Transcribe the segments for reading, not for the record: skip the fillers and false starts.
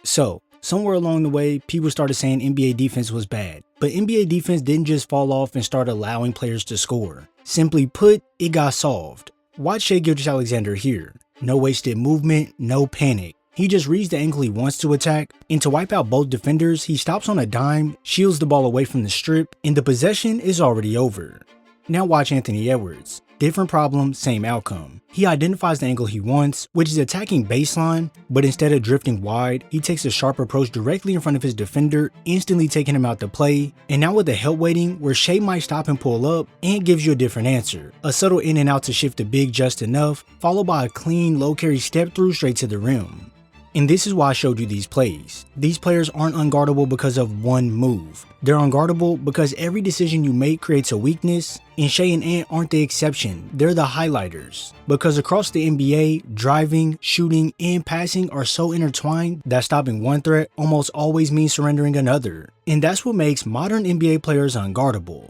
So, somewhere along the way, people started saying NBA defense was bad. But NBA defense didn't just fall off and start allowing players to score. Simply put, it got solved. Watch Shai Gilgeous-Alexander here. No wasted movement, no panic. He just reads the angle he wants to attack, and to wipe out both defenders, he stops on a dime, shields the ball away from the strip, and the possession is already over. Now watch Anthony Edwards. Different problem, same outcome. He identifies the angle he wants, which is attacking baseline, but instead of drifting wide, he takes a sharp approach directly in front of his defender, instantly taking him out the play. And now with the help waiting, where Shai might stop and pull up, and gives you a different answer. A subtle in and out to shift the big just enough, followed by a clean, low carry step through straight to the rim. And this is why I showed you these plays. These players aren't unguardable because of one move. They're unguardable because every decision you make creates a weakness, and Shai and Ant aren't the exception, they're the highlighters. Because across the NBA, driving, shooting, and passing are so intertwined that stopping one threat almost always means surrendering another. And that's what makes modern NBA players unguardable.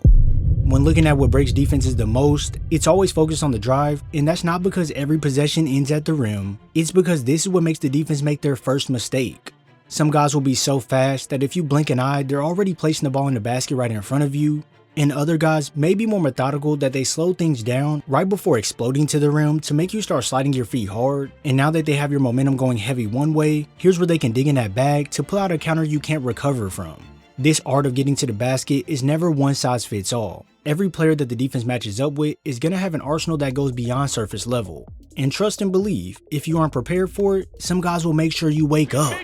When looking at what breaks defenses the most, it's always focused on the drive, and that's not because every possession ends at the rim, it's because this is what makes the defense make their first mistake. Some guys will be so fast that if you blink an eye, they're already placing the ball in the basket right in front of you, and other guys may be more methodical that they slow things down right before exploding to the rim to make you start sliding your feet hard, and now that they have your momentum going heavy one way, here's where they can dig in that bag to pull out a counter you can't recover from. This art of getting to the basket is never one size fits all. Every player that the defense matches up with is going to have an arsenal that goes beyond surface level. And trust and believe, if you aren't prepared for it, some guys will make sure you wake up.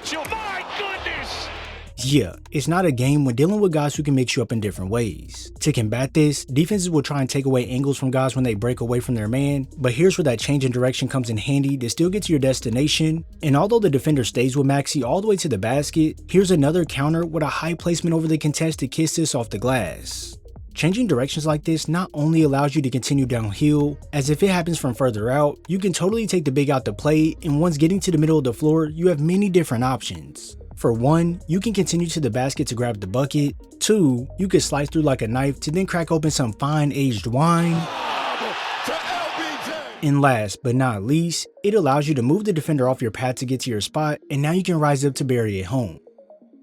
Yeah, it's not a game when dealing with guys who can mix you up in different ways. To combat this, defenses will try and take away angles from guys when they break away from their man, but here's where that change in direction comes in handy to still get to your destination. And although the defender stays with Maxey all the way to the basket, here's another counter with a high placement over the contested kiss this off the glass. Changing directions like this not only allows you to continue downhill, as if it happens from further out, you can totally take the big out to play, and once getting to the middle of the floor, you have many different options. For one, you can continue to the basket to grab the bucket. 2, you can slice through like a knife to then crack open some fine aged wine. And last but not least, it allows you to move the defender off your path to get to your spot, and now you can rise up to bury it home.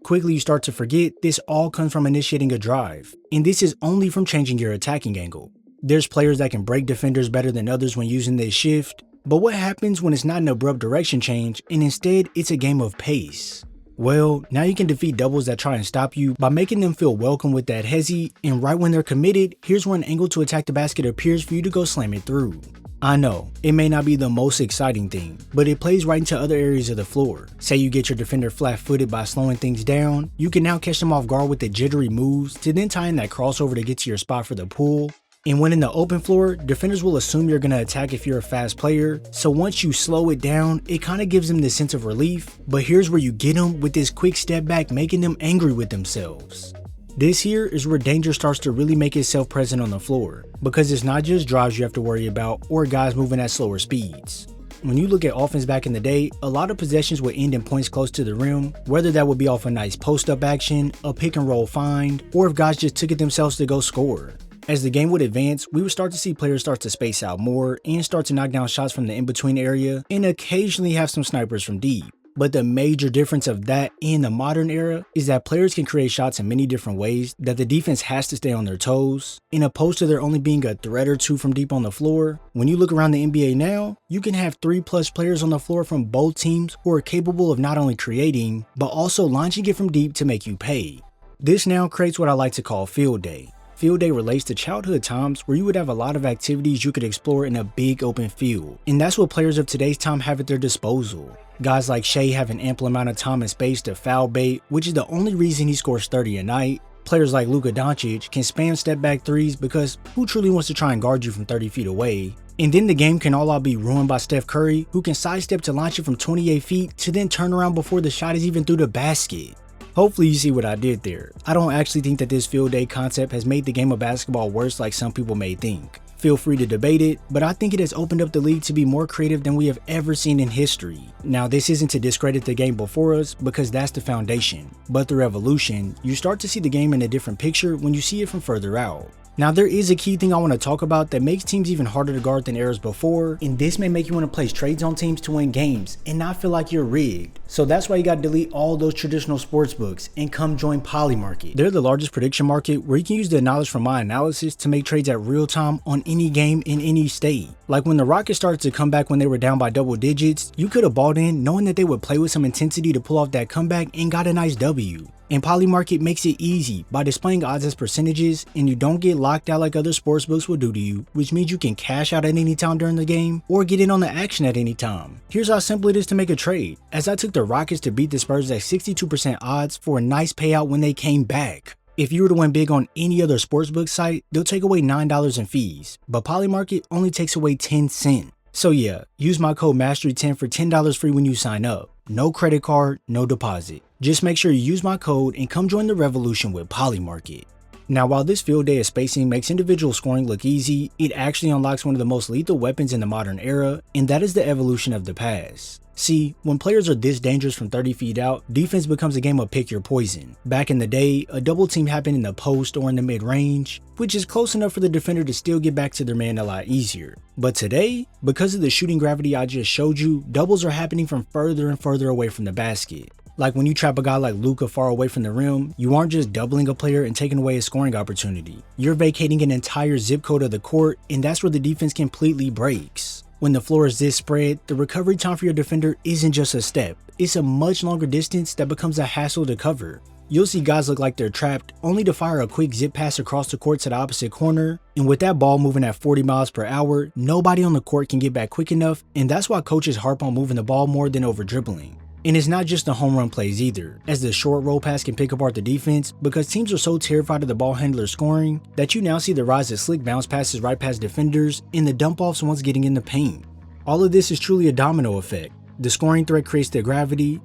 Quickly you start to forget this all comes from initiating a drive, and this is only from changing your attacking angle. There's players that can break defenders better than others when using this shift, but what happens when it's not an abrupt direction change and instead it's a game of pace? Well, now you can defeat doubles that try and stop you by making them feel welcome with that hezzy, and right when they're committed, here's where an angle to attack the basket appears for you to go slam it through. I know, it may not be the most exciting thing, but it plays right into other areas of the floor. Say you get your defender flat-footed by slowing things down, you can now catch them off guard with the jittery moves to then tie in that crossover to get to your spot for the pull. And when in the open floor, defenders will assume you're going to attack if you're a fast player, so once you slow it down, it kind of gives them this sense of relief, but here's where you get them with this quick step back making them angry with themselves. This here is where danger starts to really make itself present on the floor, because it's not just drives you have to worry about or guys moving at slower speeds. When you look at offense back in the day, a lot of possessions would end in points close to the rim, whether that would be off a nice post-up action, a pick and roll find, or if guys just took it themselves to go score. As the game would advance, we would start to see players start to space out more and start to knock down shots from the in-between area and occasionally have some snipers from deep. But the major difference of that and the modern era is that players can create shots in many different ways that the defense has to stay on their toes. And opposed to there only being a threat or two from deep on the floor, when you look around the NBA now, you can have 3+ players on the floor from both teams who are capable of not only creating, but also launching it from deep to make you pay. This now creates what I like to call field day. Field day relates to childhood times where you would have a lot of activities you could explore in a big open field, and that's what players of today's time have at their disposal. Guys like Shai have an ample amount of time and space to foul bait, which is the only reason he scores 30 a night. Players like Luka Doncic can spam step back threes because who truly wants to try and guard you from 30 feet away? And then the game can all be ruined by Steph Curry, who can sidestep to launch it from 28 feet to then turn around before the shot is even through the basket. Hopefully you see what I did there. I don't actually think that this field day concept has made the game of basketball worse like some people may think. Feel free to debate it, but I think it has opened up the league to be more creative than we have ever seen in history. Now this isn't to discredit the game before us, because that's the foundation, but through evolution, you start to see the game in a different picture when you see it from further out. Now there is a key thing I want to talk about that makes teams even harder to guard than errors before, and this may make you want to place trades on teams to win games and not feel like you're rigged. So that's why you got to delete all those traditional sports books and come join Polymarket. They're the largest prediction market where you can use the knowledge from my analysis to make trades at real time on any game in any state. Like when the Rockets started to come back when they were down by double digits, you could have bought in knowing that they would play with some intensity to pull off that comeback and got a nice W. And Polymarket makes it easy by displaying odds as percentages, and you don't get locked out like other sportsbooks will do to you, which means you can cash out at any time during the game or get in on the action at any time. Here's how simple it is to make a trade, as I took the Rockets to beat the Spurs at 62% odds for a nice payout when they came back. If you were to win big on any other sportsbook site, they'll take away $9 in fees, but Polymarket only takes away 10 cents. So yeah, use my code MASTERY10 for $10 free when you sign up. No credit card, no deposit. Just make sure you use my code and come join the revolution with Polymarket. Now while this field day of spacing makes individual scoring look easy, it actually unlocks one of the most lethal weapons in the modern era, and that is the evolution of the pass. See, when players are this dangerous from 30 feet out, defense becomes a game of pick your poison. Back in the day, a double team happened in the post or in the mid-range, which is close enough for the defender to still get back to their man a lot easier. But today, because of the shooting gravity I just showed you, doubles are happening from further and further away from the basket. Like when you trap a guy like Luka far away from the rim, you aren't just doubling a player and taking away a scoring opportunity. You're vacating an entire zip code of the court, and that's where the defense completely breaks. When the floor is this spread, the recovery time for your defender isn't just a step, it's a much longer distance that becomes a hassle to cover. You'll see guys look like they're trapped, only to fire a quick zip pass across the court to the opposite corner, and with that ball moving at 40 miles per hour, nobody on the court can get back quick enough, and that's why coaches harp on moving the ball more than over dribbling. And it's not just the home run plays either, as the short roll pass can pick apart the defense because teams are so terrified of the ball handler scoring that you now see the rise of slick bounce passes right past defenders and the dump offs once getting in the paint. All of this is truly a domino effect. The scoring threat creates the gravity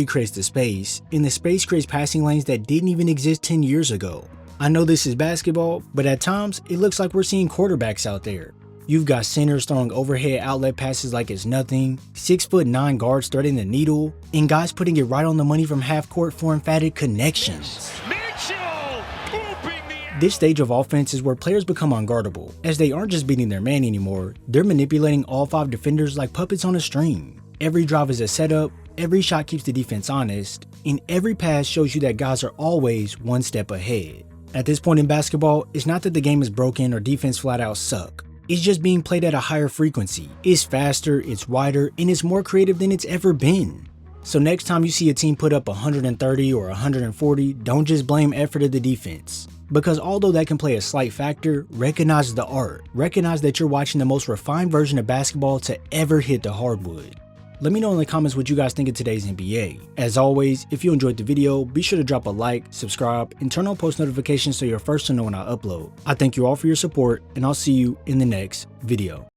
creates the space, and the space creates passing lanes that didn't even exist 10 years ago. I know this is basketball, but at times it looks like we're seeing quarterbacks out there. You've got centers throwing overhead outlet passes like it's nothing, 6'9" guards threading the needle, and guys putting it right on the money from half court for emphatic connections. This stage of offense is where players become unguardable, as they aren't just beating their man anymore, they're manipulating all 5 defenders like puppets on a string. Every drive is a setup, every shot keeps the defense honest, and every pass shows you that guys are always one step ahead. At this point in basketball, it's not that the game is broken or defense flat out suck. It's just being played at a higher frequency. It's faster, it's wider, and it's more creative than it's ever been. So next time you see a team put up 130 or 140, don't just blame effort of the defense. Because although that can play a slight factor, recognize the art. Recognize that you're watching the most refined version of basketball to ever hit the hardwood. Let me know in the comments what you guys think of today's NBA. As always, if you enjoyed the video, be sure to drop a like, subscribe, and turn on post notifications so you're first to know when I upload. I thank you all for your support, and I'll see you in the next video.